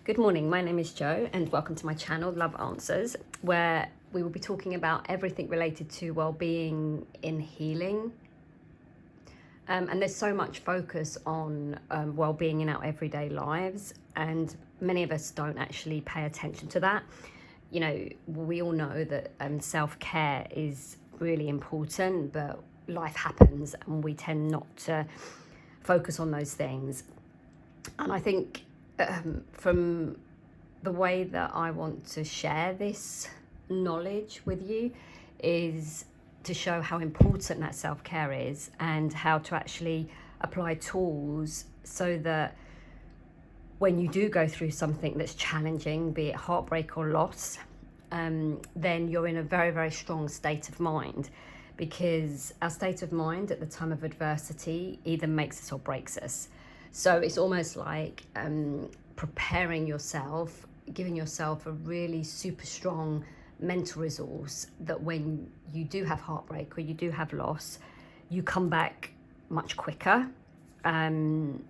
Good morning, my name is Jo and welcome to my channel Love Answers, where we will be talking about everything related to well-being in healing. And there's so much focus on well-being in our everyday lives, and many of us don't actually pay attention to that. You know, we all know that self-care is really important, but life happens and we tend not to focus on those things. And I think from the way that I want to share this knowledge with you is to show how important that self-care is and how to actually apply tools so that when you do go through something that's challenging, be it heartbreak or loss, then you're in a very, very strong state of mind, because our state of mind at the time of adversity either makes us or breaks us. So it's almost like preparing yourself, giving yourself a really super strong mental resource that when you do have heartbreak or you do have loss, you come back much quicker, and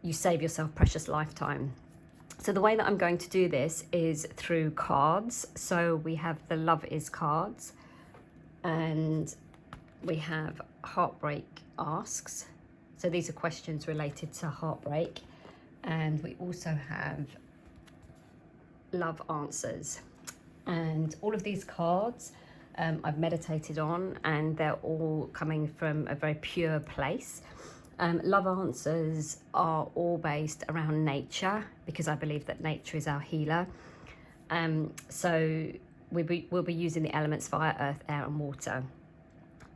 you save yourself precious lifetime. So the way that I'm going to do this is through cards. So we have the Love Is cards, and we have Heartbreak Asks. So these are questions related to heartbreak. And we also have Love Answers. And all of these cards I've meditated on, and they're all coming from a very pure place. Love Answers are all based around nature, because I believe that nature is our healer. So we'll be using the elements fire, earth, air and water.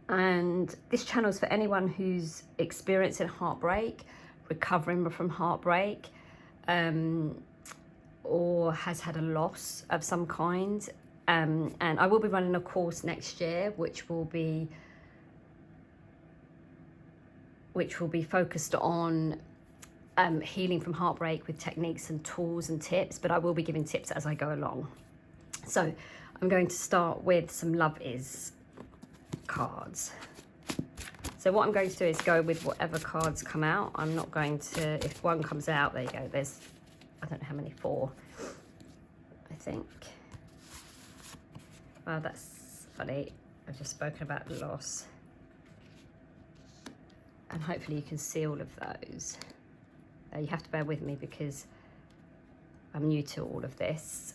And this channel is for anyone who's experiencing heartbreak, recovering from heartbreak, or has had a loss of some kind. And I will be running a course next year, which will be focused on healing from heartbreak with techniques and tools and tips, but I will be giving tips as I go along. So I'm going to start with some Love Is cards. So what I'm going to do is go with whatever cards come out. I'm not going to, if one comes out, there you go, there's, I don't know how many, 4, I think. Well, that's funny, I've just spoken about loss, and hopefully you can see all of those. You have to bear with me because I'm new to all of this.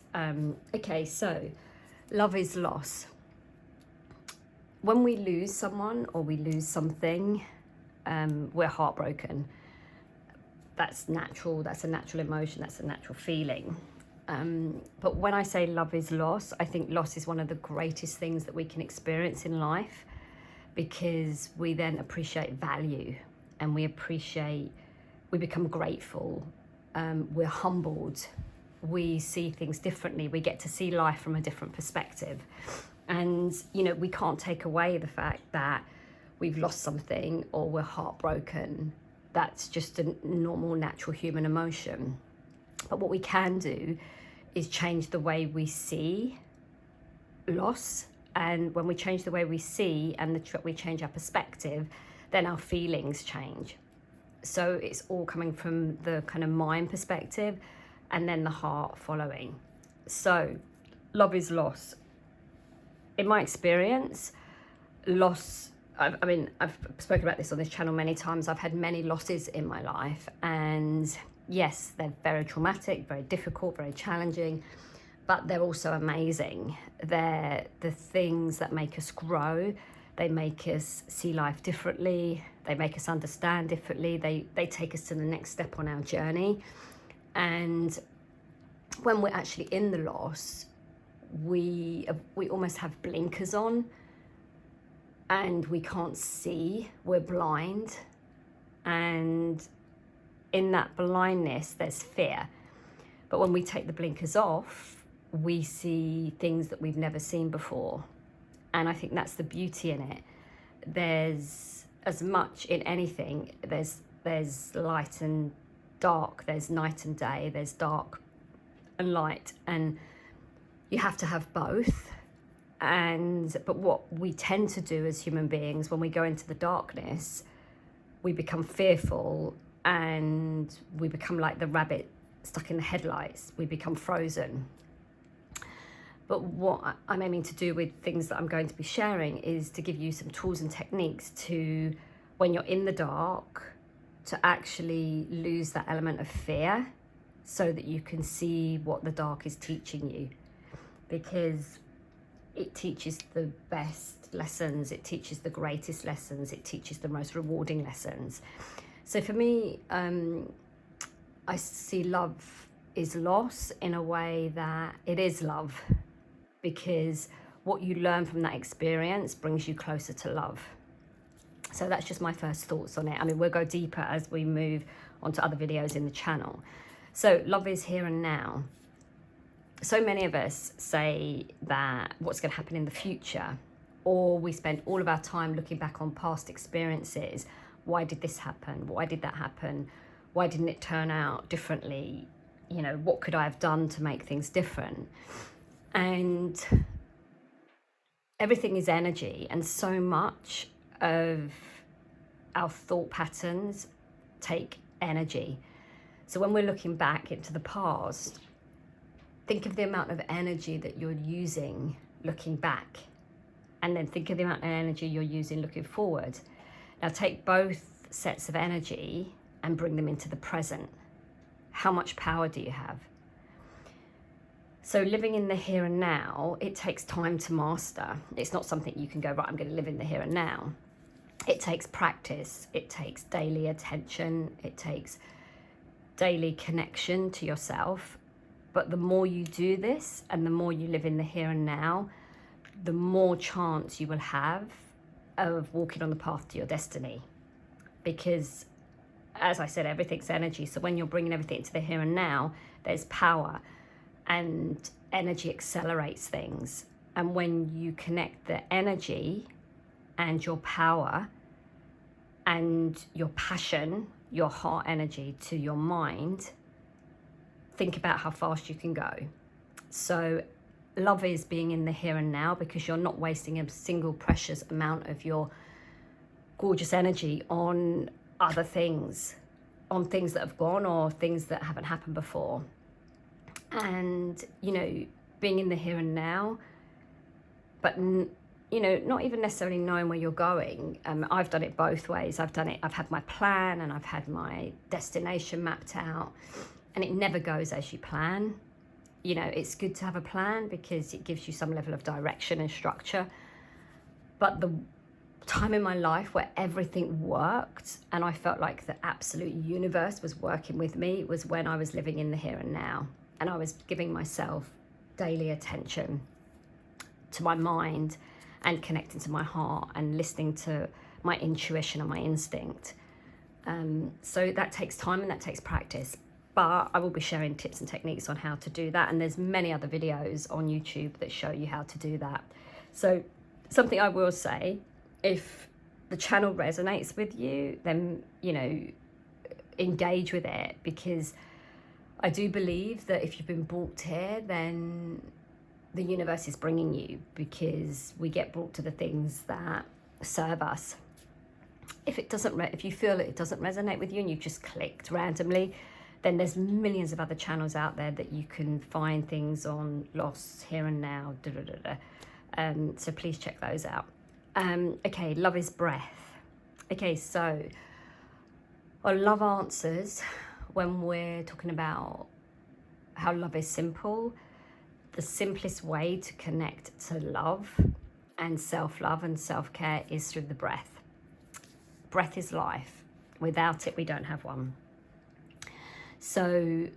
Okay, so love is loss. When we lose someone or we lose something, we're heartbroken. That's natural, that's a natural emotion, that's a natural feeling. But when I say love is loss, I think loss is one of the greatest things that we can experience in life, because we then appreciate value, and we become grateful, we're humbled, we see things differently, we get to see life from a different perspective. And, you know, we can't take away the fact that we've lost something or we're heartbroken. That's just a normal, natural human emotion. But what we can do is change the way we see loss. And when we change the way we see and we change our perspective, then our feelings change. So it's all coming from the kind of mind perspective and then the heart following. So love is loss. In my experience, loss, I've spoken about this on this channel many times. I've had many losses in my life, and yes, they're very traumatic, very difficult, very challenging, but they're also amazing. They're the things that make us grow. They make us see life differently. They make us understand differently. They take us to the next step on our journey. And when we're actually in the loss, we almost have blinkers on, and we can't see, we're blind, and in that blindness there's fear. But when we take the blinkers off, we see things that we've never seen before, and I think that's the beauty in it. There's, as much in anything, there's light and dark, there's night and day, there's dark and light, and you have to have both. But what we tend to do as human beings when we go into the darkness, we become fearful and we become like the rabbit stuck in the headlights. We become frozen. But what I'm aiming to do with things that I'm going to be sharing is to give you some tools and techniques to, when you're in the dark, to actually lose that element of fear so that you can see what the dark is teaching you. Because it teaches the best lessons, it teaches the greatest lessons, it teaches the most rewarding lessons. So for me, I see love is loss in a way that it is love, because what you learn from that experience brings you closer to love. So that's just my first thoughts on it. I mean, we'll go deeper as we move on to other videos in the channel. So love is here and now. So many of us say that what's going to happen in the future, or we spend all of our time looking back on past experiences. Why did this happen? Why did that happen? Why didn't it turn out differently? You know, what could I have done to make things different? And everything is energy, and so much of our thought patterns take energy. So when we're looking back into the past, think of the amount of energy that you're using looking back, and then think of the amount of energy you're using looking forward. Now take both sets of energy and bring them into the present. How much power do you have? So living in the here and now, it takes time to master. It's not something you can go, right, I'm going to live in the here and now. It takes practice. It takes daily attention. It takes daily connection to yourself. But the more you do this and the more you live in the here and now, the more chance you will have of walking on the path to your destiny. Because, as I said, everything's energy. So when you're bringing everything into the here and now, there's power, and energy accelerates things. And when you connect the energy and your power and your passion, your heart energy to your mind, think about how fast you can go. So love is being in the here and now, because you're not wasting a single precious amount of your gorgeous energy on other things, on things that have gone or things that haven't happened before. And, you know, being in the here and now, but, you know, not even necessarily knowing where you're going. I've done it both ways. I've had my plan and I've had my destination mapped out, and it never goes as you plan. You know, it's good to have a plan because it gives you some level of direction and structure. But the time in my life where everything worked and I felt like the absolute universe was working with me was when I was living in the here and now. And I was giving myself daily attention to my mind and connecting to my heart and listening to my intuition and my instinct. So that takes time and that takes practice. But I will be sharing tips and techniques on how to do that. And there's many other videos on YouTube that show you how to do that. So something I will say, if the channel resonates with you, then, you know, engage with it, because I do believe that if you've been brought here, then the universe is bringing you, because we get brought to the things that serve us. If it doesn't, if you feel that it doesn't resonate with you and you've just clicked randomly, then there's millions of other channels out there that you can find things on, lost, here and now, so please check those out. Okay, love is breath. Okay, so our love answers, when we're talking about how love is simple, the simplest way to connect to love and self-love and self-care is through the breath. Breath is life. Without it, we don't have one. So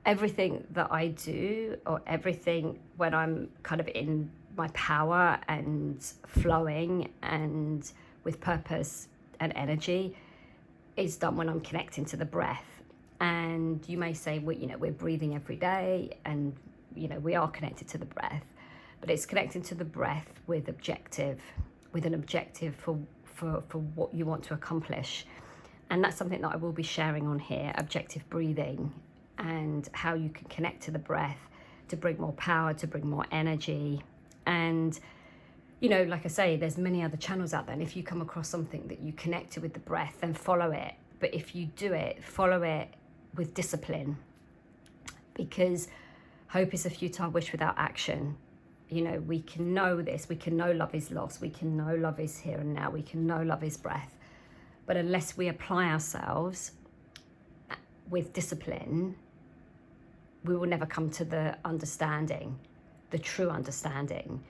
everything that I do, or everything when I'm kind of in my power and flowing and with purpose and energy, is done when I'm connecting to the breath. And you may say, well, you know, we're breathing every day and, you know, we are connected to the breath, but it's connecting to the breath with an objective for what you want to accomplish. And that's something that I will be sharing on here, objective breathing, and how you can connect to the breath to bring more power, to bring more energy. And, you know, like I say, there's many other channels out there. And if you come across something that you connect to with the breath, then follow it. But if you do it, follow it with discipline, because hope is a futile wish without action. You know, we can know this, we can know love is lost, we can know love is here and now, we can know love is breath. But unless we apply ourselves with discipline, we will never come to the understanding, the true understanding.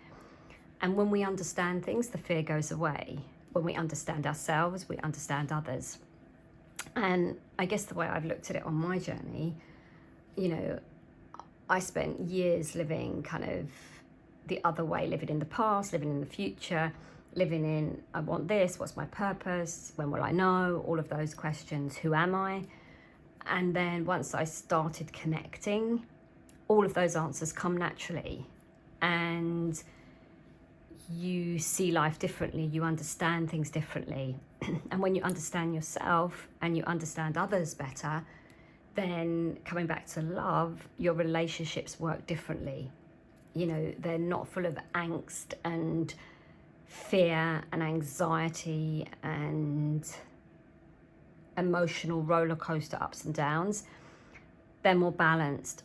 And when we understand things, the fear goes away. When we understand ourselves, we understand others. And I guess the way I've looked at it on my journey, you know, I spent years living kind of the other way, living in the past, living in the future, living in, I want this, what's my purpose, when will I know, all of those questions, who am I? And then once I started connecting, all of those answers come naturally. And you see life differently, you understand things differently. And when you understand yourself and you understand others better, then coming back to love, your relationships work differently. You know, they're not full of angst and fear and anxiety and emotional roller coaster ups and downs. They're more balanced,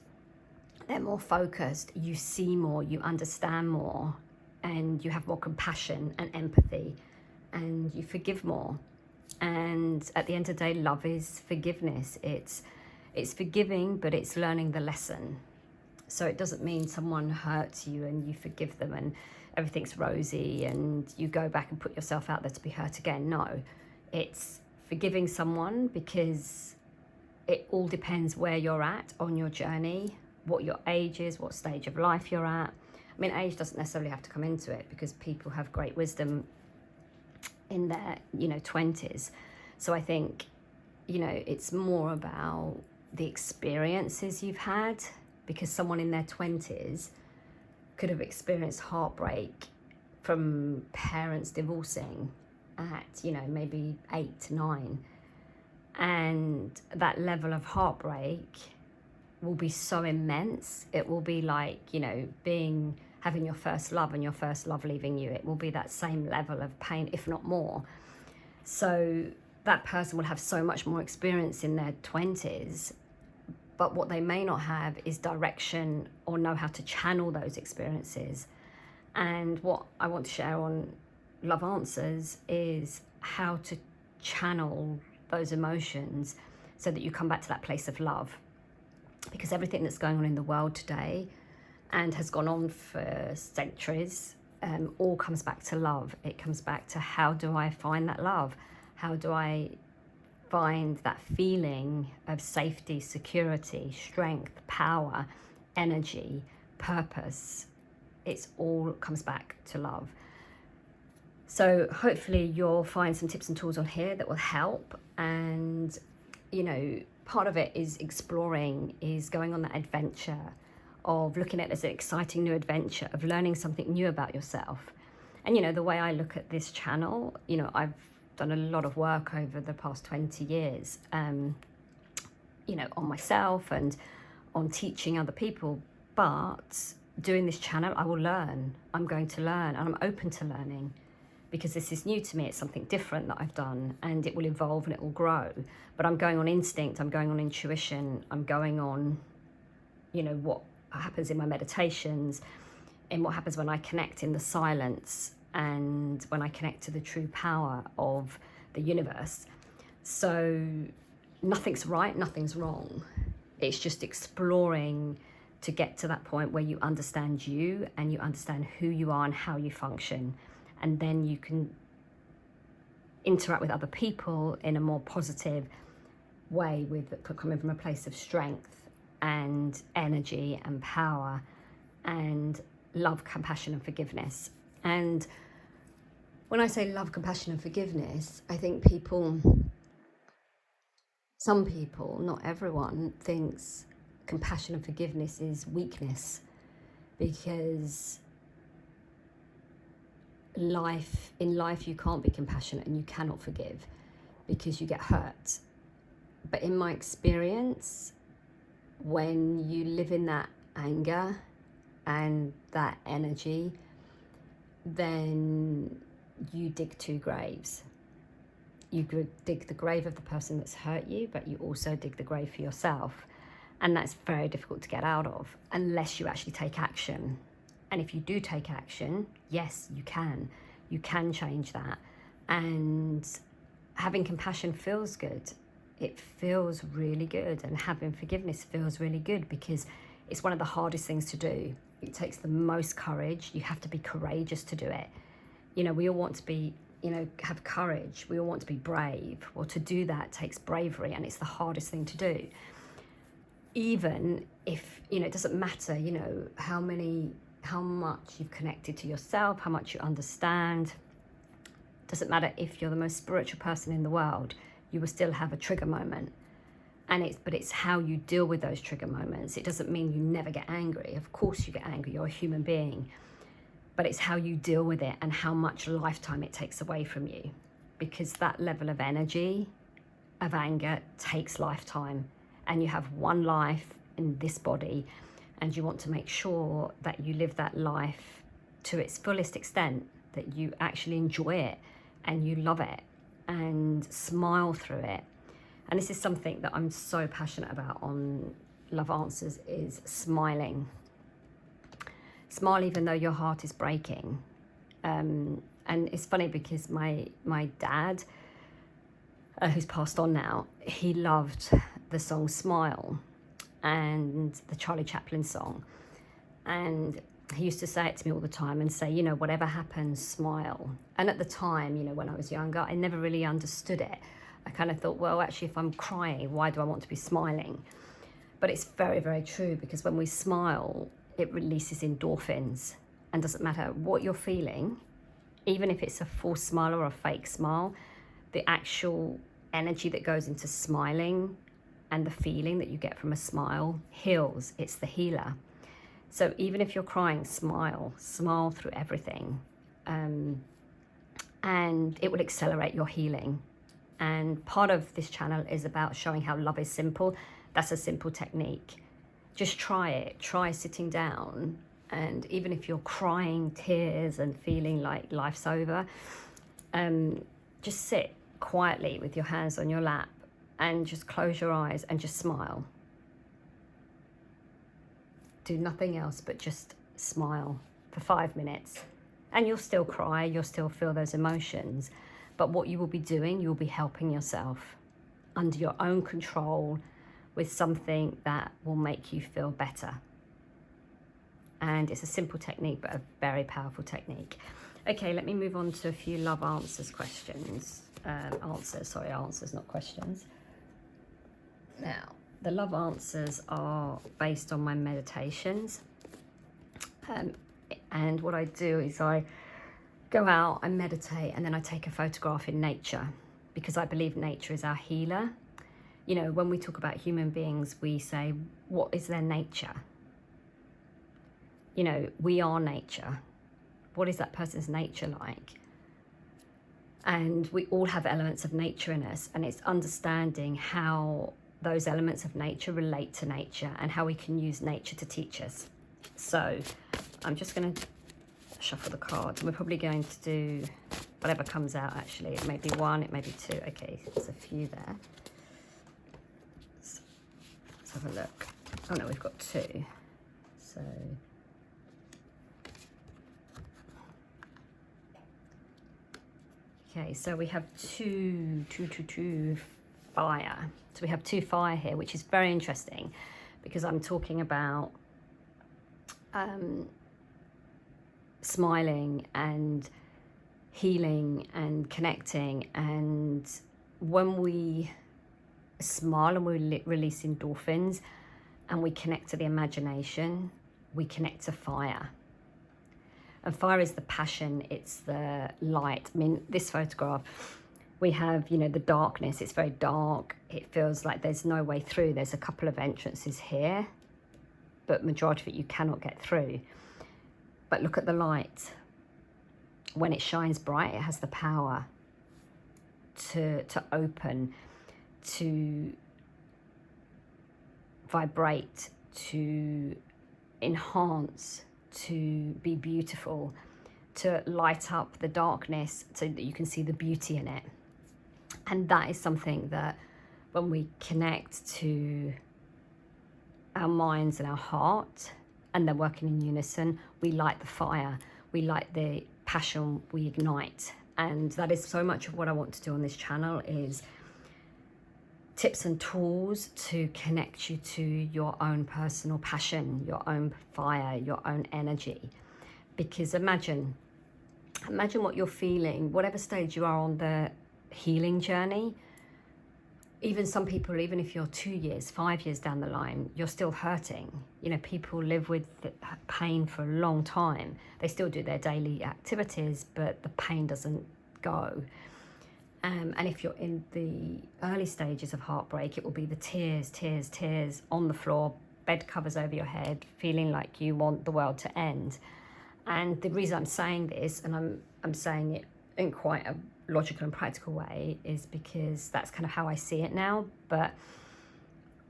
they're more focused, you see more, you understand more, and you have more compassion and empathy, and you forgive more. And at the end of the day, love is forgiveness. It's forgiving, but it's learning the lesson. So it doesn't mean someone hurts you and you forgive them and everything's rosy and you go back and put yourself out there to be hurt again. No, it's forgiving someone because it all depends where you're at on your journey, what your age is, what stage of life you're at. I mean, age doesn't necessarily have to come into it, because people have great wisdom in their, 20s. So I think, it's more about the experiences you've had, because someone in their 20s could have experienced heartbreak from parents divorcing at, maybe 8, 9. And that level of heartbreak will be so immense. It will be like, having your first love and your first love leaving you. It will be that same level of pain, if not more. So that person will have so much more experience in their 20s, but what they may not have is direction or know how to channel those experiences. And what I want to share on Love Answers is how to channel those emotions so that you come back to that place of love. Because everything that's going on in the world today and has gone on for centuries, all comes back to love. It comes back to, how do I find that love? How do I find that feeling of safety, security, strength, power, energy, purpose? It's all comes back to love. So hopefully you'll find some tips and tools on here that will help. And, part of it is exploring, is going on that adventure of looking at it as an exciting new adventure, of learning something new about yourself. And, the way I look at this channel, I've done a lot of work over the past 20 years, on myself and on teaching other people. But doing this channel, I will learn. I'm going to learn, and I'm open to learning, because this is new to me. It's something different that I've done, and it will evolve and it will grow. But I'm going on instinct, I'm going on intuition, I'm going on, what happens in my meditations, in what happens when I connect in the silence, and when I connect to the true power of the universe. So nothing's right, nothing's wrong. It's just exploring to get to that point where you understand you and you understand who you are and how you function. And then you can interact with other people in a more positive way, coming from a place of strength and energy and power and love, compassion and forgiveness. And when I say love, compassion and forgiveness, I think some people, not everyone, thinks compassion and forgiveness is weakness, because in life you can't be compassionate and you cannot forgive because you get hurt. But in my experience, when you live in that anger and that energy, then you dig 2 graves. you could dig the grave of the person that's hurt you, but you also dig the grave for yourself. And that's very difficult to get out of unless you actually take action. And if you do take action, yes, you can. You can change that. And having compassion feels good. It feels really good. And having forgiveness feels really good because it's one of the hardest things to do. It takes the most courage. You have to be courageous to do it. You know, we all want to be, you know, have courage. We all want to be brave. Well, to do that takes bravery, and it's the hardest thing to do. Even if, you know, it doesn't matter, you know, how much you've connected to yourself, how much you understand. Doesn't matter if you're the most spiritual person in the world, you will still have a trigger moment. But it's how you deal with those trigger moments. It doesn't mean you never get angry. Of course you get angry, you're a human being. But it's how you deal with it and how much lifetime it takes away from you. Because that level of energy, of anger, takes lifetime. And you have one life in this body, and you want to make sure that you live that life to its fullest extent, that you actually enjoy it and you love it and smile through it. And this is something that I'm so passionate about on Love Answers, is smiling. Smile even though your heart is breaking. And it's funny because my dad, who's passed on now, he loved the song Smile and the Charlie Chaplin song. And he used to say it to me all the time and say, you know, whatever happens, smile. And at the time, you know, when I was younger, I never really understood it. I kind of thought, well, actually, if I'm crying, why do I want to be smiling? But it's very, very true, because when we smile, it releases endorphins. And doesn't matter what you're feeling, even if it's a false smile or a fake smile, the actual energy that goes into smiling and the feeling that you get from a smile heals. It's the healer. So even if you're crying, smile through everything. And it will accelerate your healing. And part of this channel is about showing how love is simple. That's a simple technique. Just try it. Try sitting down. And even if you're crying tears and feeling like life's over, just sit quietly with your hands on your lap and just close your eyes and just smile. Do nothing else but just smile for 5 minutes. And you'll still cry, you'll still feel those emotions. But what you will be doing, you'll be helping yourself under your own control with something that will make you feel better. And it's a simple technique, but a very powerful technique. Okay, let me move on to a few love answers questions. Answers, not questions. Now, the love answers are based on my meditations. And what I do is I go out, I meditate, and then I take a photograph in nature, because I believe nature is our healer. You know, when we talk about human beings, we say, what is their nature? You know, we are nature. What is that person's nature like? And we all have elements of nature in us, and it's understanding how those elements of nature relate to nature and how we can use nature to teach us. So I'm just going to shuffle the cards. We're probably going to do whatever comes out, actually. It may be one, it may be two. Okay, there's a few there. Let's have a look. Oh no, we've got two. So okay, so we have two fire. So we have two fire here, which is very interesting because I'm talking about smiling and healing and connecting. And when we smile and we release endorphins and we connect to the imagination, we connect to fire. And fire is the passion, it's the light. I mean, this photograph, we have, you know, the darkness. It's very dark. It feels like there's no way through. There's a couple of entrances here, but majority of it you cannot get through. But look at the light. When it shines bright, it has the power to open, to vibrate, to enhance, to be beautiful, to light up the darkness so that you can see the beauty in it. And that is something that when we connect to our minds and our heart, and they're working in unison, we light the fire, we light the passion, we ignite. And that is so much of what I want to do on this channel, is tips and tools to connect you to your own personal passion, your own fire, your own energy. Because imagine what you're feeling, whatever stage you are on the healing journey. Even some people, even if you're 2 years, 5 years down the line, you're still hurting. You know, people live with pain for a long time. They still do their daily activities, but the pain doesn't go. And if you're in the early stages of heartbreak, it will be the tears, tears, tears on the floor, bed covers over your head, feeling like you want the world to end. And the reason I'm saying this, and I'm saying it in quite a logical and practical way, is because that's kind of how I see it now. But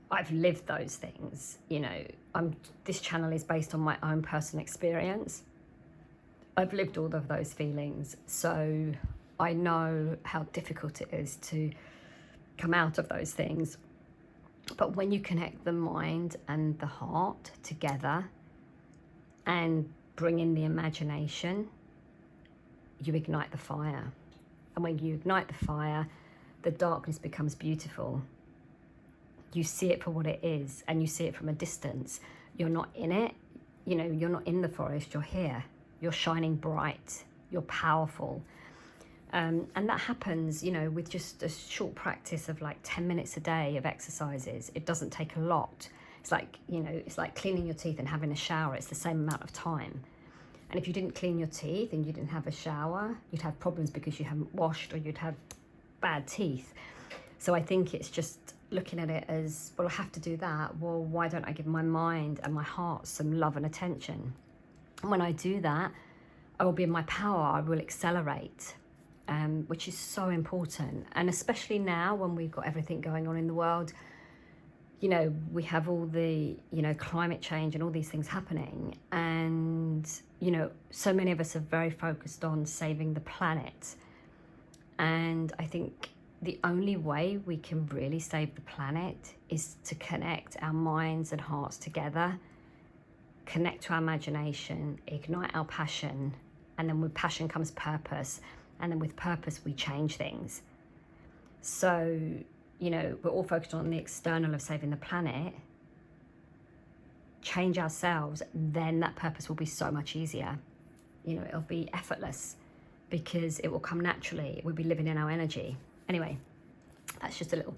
I've lived those things. You know, this channel is based on my own personal experience. I've lived all of those feelings, so I know how difficult it is to come out of those things. But when you connect the mind and the heart together and bring in the imagination, you ignite the fire. And when you ignite the fire, the darkness becomes beautiful. You see it for what it is, and you see it from a distance. You're not in it. You know, you're not in the forest, you're here. You're shining bright. You're powerful. And that happens, you know, with just a short practice of like 10 minutes a day of exercises. It doesn't take a lot. It's like, you know, it's like cleaning your teeth and having a shower. It's the same amount of time. And if you didn't clean your teeth and you didn't have a shower, you'd have problems because you haven't washed, or you'd have bad teeth. So I think it's just looking at it as, well, I have to do that. Well, why don't I give my mind and my heart some love and attention? And when I do that, I will be in my power. I will accelerate, which is so important. And especially now when we've got everything going on in the world, you know, we have all the, you know, climate change and all these things happening. And, you know, so many of us are very focused on saving the planet. And I think the only way we can really save the planet is to connect our minds and hearts together, connect to our imagination, ignite our passion, and then with passion comes purpose. And then with purpose, we change things. So, you know, we're all focused on the external of saving the planet. Change ourselves, then that purpose will be so much easier. You know, it'll be effortless because it will come naturally. We'll be living in our energy. Anyway, that's just a little,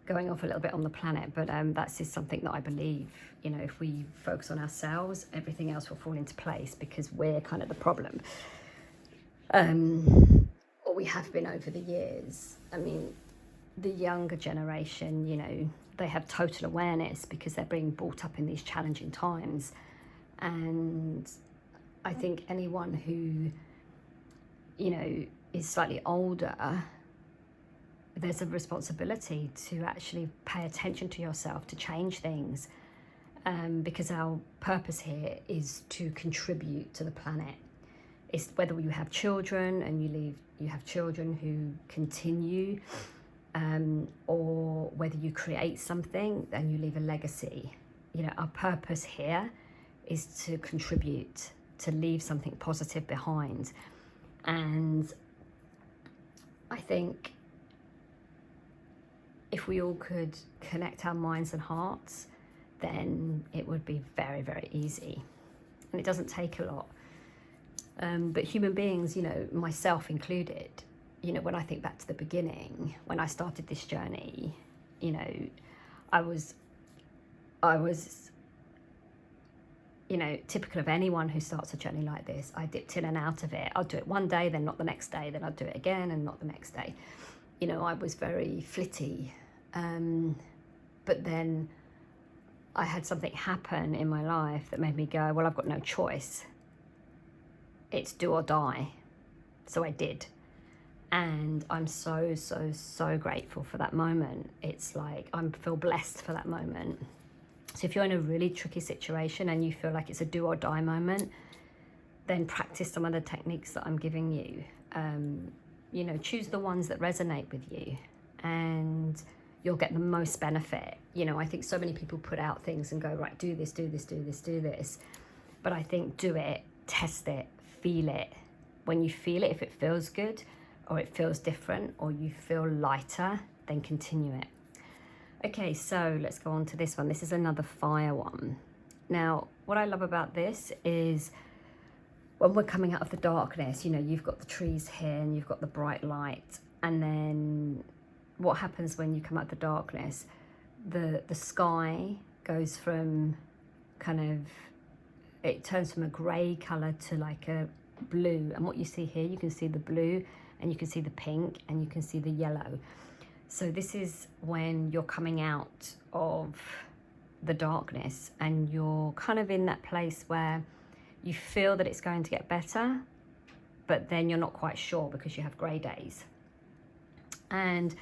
going off a little bit on the planet, but that's just something that I believe, you know, if we focus on ourselves, everything else will fall into place because we're kind of the problem. Or we have been over the years. I mean, the younger generation, you know, they have total awareness because they're being brought up in these challenging times. And I think anyone who, you know, is slightly older, there's a responsibility to actually pay attention to yourself, to change things, because our purpose here is to contribute to the planet. It's whether you have children and you have children who continue, or whether you create something and you leave a legacy. You know, our purpose here is to contribute, to leave something positive behind. And I think if we all could connect our minds and hearts, then it would be very, very easy. And it doesn't take a lot. But human beings, you know, myself included, you know, when I think back to the beginning, when I started this journey, you know, I was, you know, typical of anyone who starts a journey like this. I dipped in and out of it. I'd do it one day, then not the next day, then I'd do it again and not the next day. You know, I was very flitty. But then I had something happen in my life that made me go, well, I've got no choice. It's do or die. So I did. And I'm so, so, so grateful for that moment. It's like, I feel blessed for that moment. So if you're in a really tricky situation and you feel like it's a do or die moment, then practice some of the techniques that I'm giving you. You know, choose the ones that resonate with you. and you'll get the most benefit. You know, I think so many people put out things and go, right, do this, do this, do this, do this. But I think do it, test it, feel it. When you feel it, if it feels good or it feels different or you feel lighter, then continue it. Okay, so let's go on to this one. This is another fire one. Now, what I love about this is when we're coming out of the darkness, you know, you've got the trees here and you've got the bright light. And then what happens when you come out of the darkness? The sky goes from kind of, it turns from a grey colour to like a blue. And what you see here, you can see the blue and you can see the pink and you can see the yellow. So this is when you're coming out of the darkness and you're kind of in that place where you feel that it's going to get better, but then you're not quite sure because you have grey days. And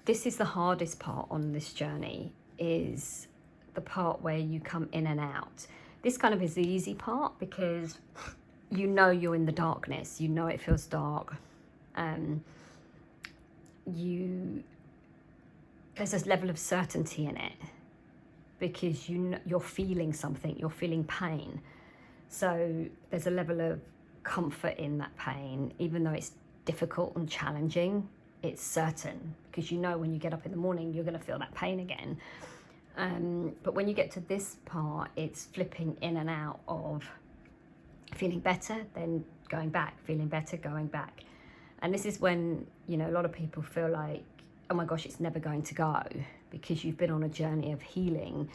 this is the hardest part on this journey, is the part where you come in and out. This kind of is the easy part because you know you're in the darkness, you know it feels dark. There's this level of certainty in it because you're feeling something, you're feeling pain. So there's a level of comfort in that pain, even though it's difficult and challenging. It's certain because you know when you get up in the morning you're going to feel that pain again. But when you get to this part, it's flipping in and out of feeling better, then going back, feeling better, going back. And this is when, you know, a lot of people feel like, oh my gosh, it's never going to go, because you've been on a journey of healing.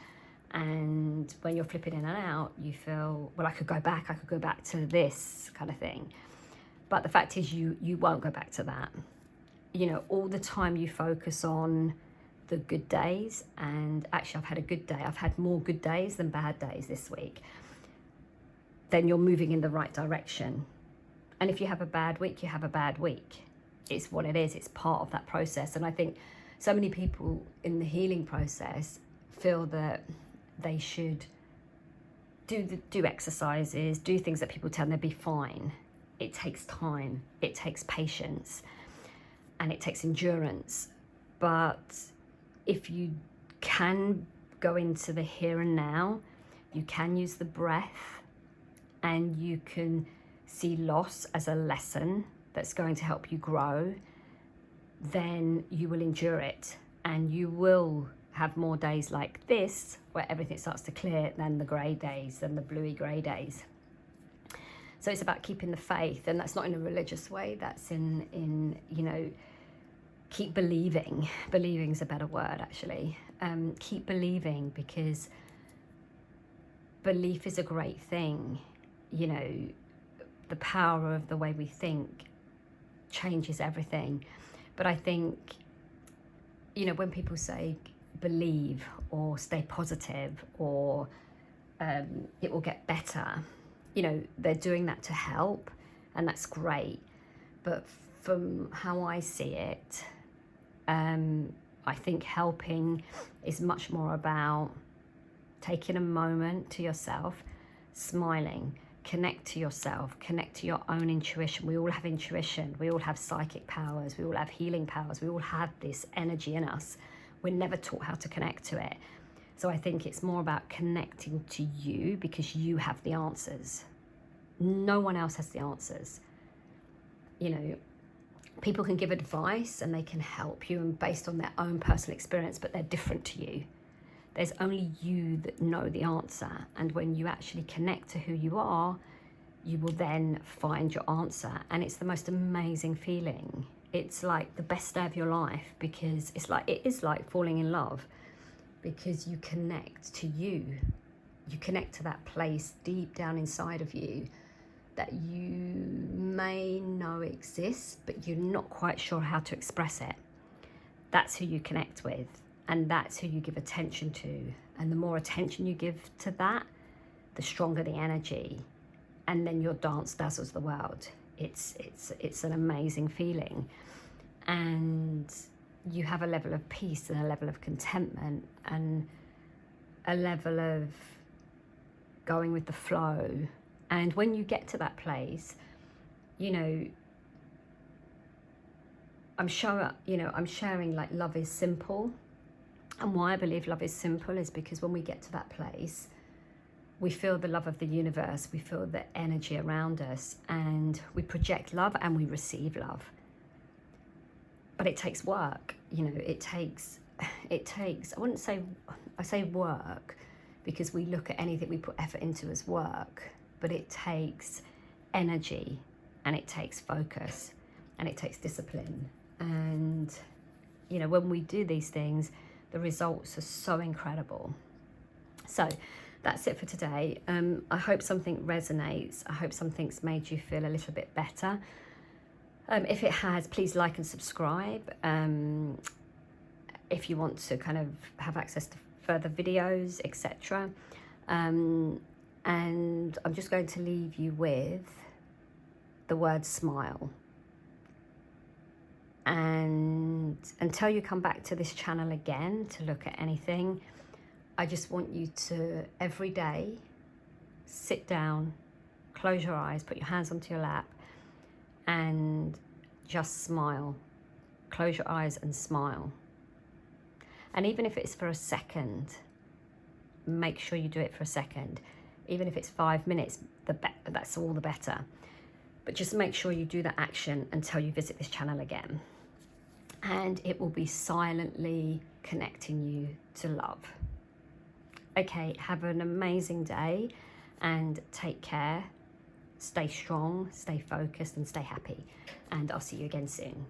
And when you're flipping in and out, you feel, well, I could go back to this kind of thing. But the fact is you won't go back to that. You know, all the time you focus on the good days, and actually I've had a good day. I've had more good days than bad days this week. Then you're moving in the right direction. And if you have a bad week, you have a bad week. It's what it is. It's part of that process. And I think so many people in the healing process feel that they should do exercises, do things that people tell them they'll be fine. It takes time. It takes patience. And it takes endurance. But if you can go into the here and now, you can use the breath, and you can see loss as a lesson that's going to help you grow, then you will endure it. And you will have more days like this where everything starts to clear than the grey days, than the bluey grey days. So it's about keeping the faith, and that's not in a religious way, that's in you know, keep believing. Believing's a better word, actually. Keep believing, because belief is a great thing. You know, the power of the way we think changes everything. But I think, you know, when people say believe or stay positive or it will get better, you know, they're doing that to help, and that's great. But from how I see it, I think helping is much more about taking a moment to yourself, smiling, connect to yourself, connect to your own intuition. We all have intuition. We all have psychic powers. We all have healing powers. We all have this energy in us. We're never taught how to connect to it. So I think it's more about connecting to you, because you have the answers. No one else has the answers. You know, people can give advice and they can help you, and based on their own personal experience, but they're different to you. There's only you that know the answer. And when you actually connect to who you are, you will then find your answer. And it's the most amazing feeling. It's like the best day of your life, because it is like falling in love, because you connect to you. You connect to that place deep down inside of you that you may know exists, but you're not quite sure how to express it. That's who you connect with. And that's who you give attention to. And the more attention you give to that, the stronger the energy. And then your dance dazzles the world. It's an amazing feeling. And you have a level of peace and a level of contentment and a level of going with the flow. And when you get to that place, you know, I'm sharing like love is simple. And why I believe love is simple is because when we get to that place, we feel the love of the universe, we feel the energy around us, and we project love and we receive love. But it takes work, it takes, I say work because we look at anything we put effort into as work, but it takes energy and it takes focus and it takes discipline. And, when we do these things, the results are so incredible. So that's it for today. I hope something resonates. I hope something's made you feel a little bit better. If it has, please like and subscribe. If you want to kind of have access to further videos, etc. And I'm just going to leave you with the word smile. And until you come back to this channel again to look at anything, I just want you to every day sit down, close your eyes, put your hands onto your lap, and just smile. Close your eyes and smile. And even if it's for a second, make sure you do it for a second. Even if it's 5 minutes, that's all the better. But just make sure you do that action until you visit this channel again. And it will be silently connecting you to love. Okay, have an amazing day and take care. Stay strong, stay focused, and stay happy. And I'll see you again soon.